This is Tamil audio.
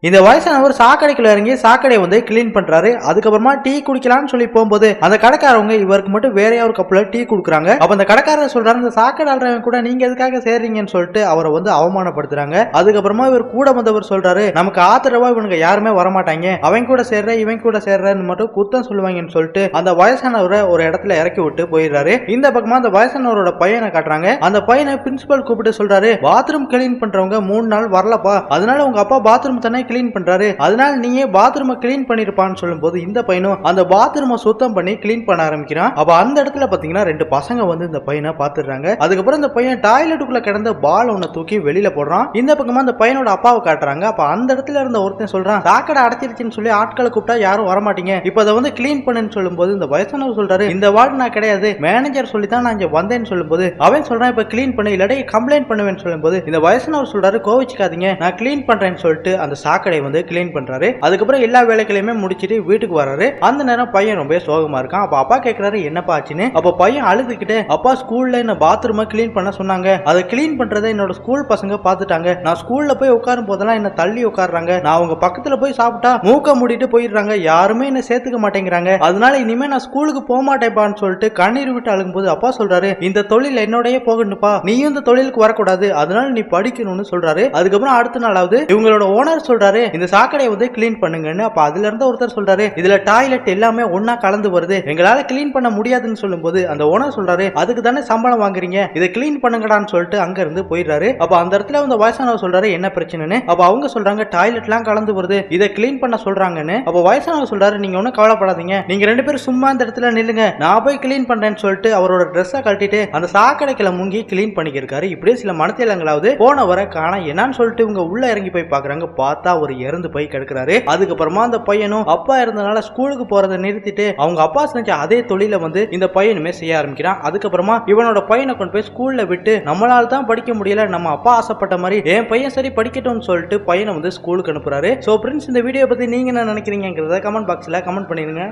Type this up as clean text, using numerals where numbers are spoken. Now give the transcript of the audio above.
இந்த வயசானவர் சாக்கடைக்குள்ள இறங்கி சாக்கடையை வந்து கிளீன் பண்றாரு. அதுக்கப்புறமா டீ குடிக்கலாம்னு சொல்லி போகும்போது அந்த கடைக்காரவங்க இவருக்கு மட்டும் வேற ஒரு கப்புல டீ குடுக்குறாங்க. அப்ப அந்த கடைக்காரர் சொல்றாரு, இந்த சாக்கடை ஆள்றவங்க கூட நீங்க எதுக்காக சேர்றீங்கன்னு சொல்லிட்டு அவரை வந்து அவமானப்படுத்துறாங்க. அதுக்கப்புறமா இவர் கூட வந்தவர் சொல்றாரு, நமக்கு ஆதரவா இவனுங்க யாருமே வரமாட்டாங்க, அவன் கூட சேர்ற இவன் கூட சேர்றன்னு மட்டும் குத்தம் சொல்லுவாங்கன்னு சொல்லிட்டு அந்த வயசானவரை ஒரு இடத்துல இறக்கி விட்டு போயிடுறாரு. இந்த பக்கமா அந்த வயசானவரோட பையனை காட்டுறாங்க. அந்த பையனை பிரின்சிபல் கூப்பிட்டு சொல்றாரு, பாத்ரூம் கிளீன் பண்றவங்க 3 நாள் வரலப்பா, அதனால உங்க அப்பா பாத்ரூம் தானே கிளீன் பண்றாரு, அதனால நீயே பாத்ரூம் கிளீன் பண்ணிருப்பான்னு சொல்லும் போது இந்த பையனும் அந்த பாத்ரூமை சுத்தம் பண்ணி கிளீன் பண்ண ஆரம்பிக்கிறான். அப்ப அந்த இடத்துல பாத்தீங்கன்னா 2 பசங்க வந்து இந்த பையனை பாத்துறாங்க. அதுக்கப்புறம் இந்த பையன் டாய்லெட்டுக்குள்ள கிடந்த பால் ஒண்ணு தூக்கி வெளியில போடுறான். இந்த பக்கமா அந்த பையனோட அப்பாவை காட்டுறாங்க. அப்ப அந்த இடத்துல இருந்த ஒருத்தன் சொல்றான், சாக்கடை அடைச்சிருச்சுன்னு சொல்லி ஆட்களை கூப்பிட்டா யாரும் வரமாட்டீங்க, இப்ப அதை வந்து கிளீன் பண்ணுன்னு சொல்லும் போது இந்த வயசானவர் சொல்றாரு, இந்த வார்டு நான் கிடையாது, மேனேஜர் சொல்லி தான் நான் இங்க வந்தேன்னு சொல்லும் போது அவன் சொல்றான், இப்ப கிளீன் பண்ணு இல்லாட்டி கம்ப்ளைண்ட் பண்ணுவேன்னு சொல்லும் போது இந்த வயசானவர் சொல்றாரு, கோவிச்சுக்காதீங்க நான் கிளீன் பண்றேன்னு சொல்லிட்டு அந்த சாக்கடையை வந்து கிளீன் பண்றாரு. அதுக்கப்புறம் எல்லா வேலைகளையுமே முடிச்சிட்டு வீட்டுக்கு வராரு. அந்த நேரம் பையன் ரொம்ப சோகமா இருக்கான். அப்ப அப்பா கேட்கிறாரு, என்னப்பா ஆச்சுன்னு. அப்ப பையன் அழுதுகிட்டு, அப்பா ஸ்கூல்ல என்ன பாத்ரூமை கிளீன் பண்ண சொன்னாங்க, அதை கிளீன் பண்றதை என்னோட ஸ்கூல் பசங்க பாத்துட்டாங்க, நான் ஸ்கூல்ல போய் உட்காரும் போதெல்லாம் என்ன தள்ளி உட்கார்றாங்க, நான் அவங்க பக்கத்துல போய் சாப்பிட்டா மூக்க மூடிட்டு போயிடுறாங்க, யாருமே என்ன சேர்த்துக்க மாட்டேங்கிறாங்க, அதனால இனிமே நான் ஸ்கூலுக்கு போக மாட்டேன்பான்னு சொல்லிட்டு கண்ணீர் விட்டு அழுகும்போது அப்பா சொல்றாரு, இந்த தொழில் என்னோடய போகணுப்பா, நீயும் இந்த தொழிலுக்கு வரக்கூடாது, அதனால நீ படிக்கணும்னு சொல்றாரு. அதுக்கப்புறம் அடுத்த நாளாவது இவங்களோட ஓனர் சொல்றாரு, இந்த சாக்கடையை வந்து கிளீன் பண்ணுங்கன்னு. அப்ப அதுல இருந்த ஒருத்தர் சொல்றாரு, இதுல டாய்லெட் எல்லாமே ஒன்னா கலந்து வருது, எங்களால கிளீன் பண்ண முடியாதுன்னு சொல்லும் போது அந்த ஓனர் சொல்றாரு, அதுக்கு தானே சம்பளம் வாங்குறீங்க, இதை கிளீன் பண்ணுங்கடான்னு சொல்லிட்டு அங்க இருந்து போயிடுறாரு. அப்ப அந்த இடத்துல அந்த வயசானவர் சொல்றாரு, என்ன பிரச்சனைன்னு. அப்ப அவங்க சொல்றாங்க, டாய்லெட் எல்லாம் கலந்து வருது, இதை கிளீன் பண்ண சொல்றாங்கன்னு. அப்ப வயசானவர் சொல்றாரு, நீங்க ஒன்னும் கவலைப்படாதீங்க, நீங்க 2 பேரும் சும்மா இந்த இடத்துல நில்லுங்க, நான் போய் கிளீன் பண்றேன்னு சொல்லிட்டு அவரோட ட்ரெஸ்ஸை கழட்டிட்டு அந்த சாக்கடைக்குள்ள முங்கி கிளீன் பண்ணிக்கிருக்காரு. இப்படியே சில மனத்திலங்களாவது போனவரை காண என்னன்னு சொல்லிட்டு இவங்க உள்ள இறங்கி போய் பாக்குறாங்க. பார்த்தா ஒரு இறந்து போய் கிடக்குறாரு. அதுக்கப்புறமா அந்த பையனும் அப்பா இருந்தனால ஸ்கூலுக்கு போறதை நிறுத்திட்டு அவங்க அப்பா செஞ்ச அதே தொழில வந்து இந்த பையனுமே செய்ய ஆரம்பிக்கிறான். அதுக்கப்புறமா இவனோட பையனை கொண்டு போய் ஸ்கூல்ல விட்டு, நம்மளால தான் படிக்க முடியல, நம்ம அப்பா ஆசைப்பட்ட மாதிரி என் பையன் சரி படிக்கட்டும்னு சொல்லிட்டு பையனை வந்து ஸ்கூலுக்கு அனுப்புறாரு. சோ ஃப்ரெண்ட்ஸ், இந்த வீடியோ பத்தி நீங்க என்ன நினைக்கிறீங்கிறத கமெண்ட் பாக்ஸ்ல கமெண்ட் பண்ணிருங்க.